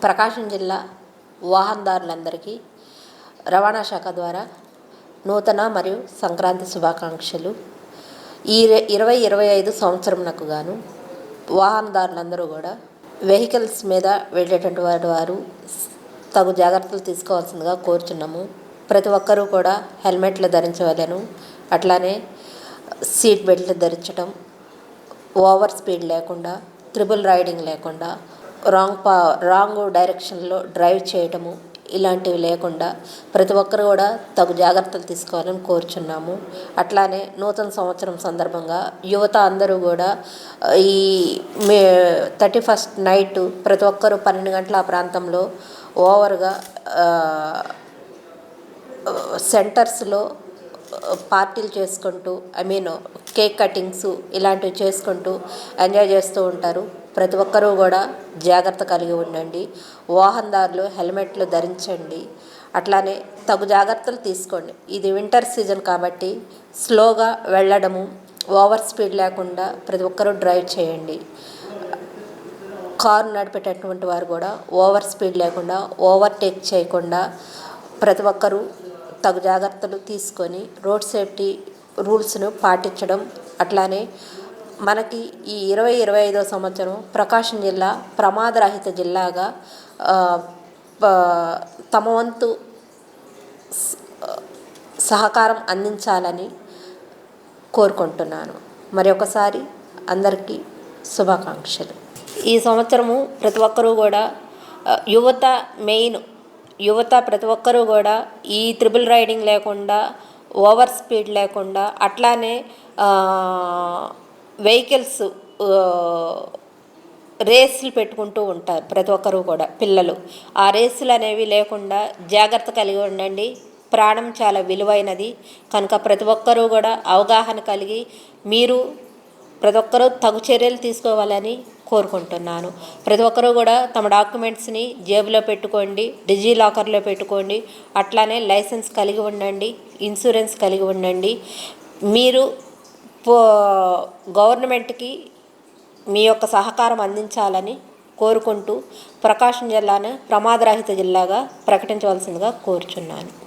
ప్రకాశం జిల్లా వాహనదారులందరికీ రవాణా శాఖ ద్వారా నూతన మరియు సంక్రాంతి శుభాకాంక్షలు. ఈ 2025 సంవత్సరంకు గాను వాహనదారులందరూ కూడా వెహికల్స్ మీద వెళ్ళేటువంటి వారు తగు జాగ్రత్తలు తీసుకోవాల్సిందిగా కోరుచున్నాము. ప్రతి ఒక్కరూ కూడా హెల్మెట్లు ధరించవలెను. అట్లానే సీట్ బెల్ట్ ధరించడం, ఓవర్ స్పీడ్ లేకుండా, త్రిబుల్ రైడింగ్ లేకుండా, రాంగ్ డైరెక్షన్లో డ్రైవ్ చేయటము ఇలాంటివి లేకుండా ప్రతి ఒక్కరు కూడా తగు జాగ్రత్తలు తీసుకోవాలని కోరుచున్నాము. అట్లానే నూతన సంవత్సరం సందర్భంగా యువత అందరూ కూడా ఈ 31st నైట్ ప్రతి ఒక్కరు 12 గంటల ఆ ప్రాంతంలో ఓవర్గా సెంటర్స్లో పార్టీలు చేసుకుంటూ కేక్ కటింగ్స్ ఇలాంటివి చేసుకుంటూ ఎంజాయ్ చేస్తూ ఉంటారు. ప్రతి ఒక్కరూ కూడా జాగ్రత్త కలిగి ఉండండి. వాహనదారులు హెల్మెట్లు ధరించండి. అట్లానే తగు జాగ్రత్తలు తీసుకోండి. ఇది వింటర్ సీజన్ కాబట్టి స్లోగా వెళ్ళడము, ఓవర్ స్పీడ్ లేకుండా ప్రతి ఒక్కరూ డ్రైవ్ చేయండి. కారు నడిపేటటువంటి వారు కూడా ఓవర్ స్పీడ్ లేకుండా, ఓవర్టేక్ చేయకుండా ప్రతి ఒక్కరూ తగు జాగ్రత్తలు తీసుకొని రోడ్ సేఫ్టీ రూల్స్ను పాటించడం. అట్లానే మనకి ఈ 2025 సంవత్సరం ప్రకాశం జిల్లా ప్రమాదరహిత జిల్లాగా తమ వంతు సహకారం అందించాలని కోరుకుంటున్నాను. మరి ఒకసారి అందరికీ శుభాకాంక్షలు. ఈ సంవత్సరము ప్రతి ఒక్కరూ కూడా యువత ప్రతి ఒక్కరూ కూడా ఈ త్రిబుల్ రైడింగ్ లేకుండా, ఓవర్ స్పీడ్ లేకుండా, అట్లానే వెహికల్స్ రేసులు పెట్టుకుంటూ ఉంటారు. ప్రతి ఒక్కరూ కూడా పిల్లలు ఆ రేసులు అనేవి లేకుండా జాగ్రత్త కలిగి ఉండండి. ప్రాణం చాలా విలువైనది కనుక ప్రతి ఒక్కరూ కూడా అవగాహన కలిగి ప్రతి ఒక్కరూ తగు చర్యలు తీసుకోవాలని కోరుకుంటున్నాను. ప్రతి ఒక్కరూ కూడా తమ డాక్యుమెంట్స్ని జేబులో పెట్టుకోండి, డిజిలాకర్లో పెట్టుకోండి. అట్లానే లైసెన్స్ కలిగి ఉండండి, ఇన్సూరెన్స్ కలిగి ఉండండి. మీరు గవర్నమెంట్కి మీ యొక్క సహకారం అందించాలని కోరుకుంటూ ప్రకాశం జిల్లాను ప్రమాదరహిత జిల్లాగా ప్రకటించవలసిందిగా కోరుచున్నాను.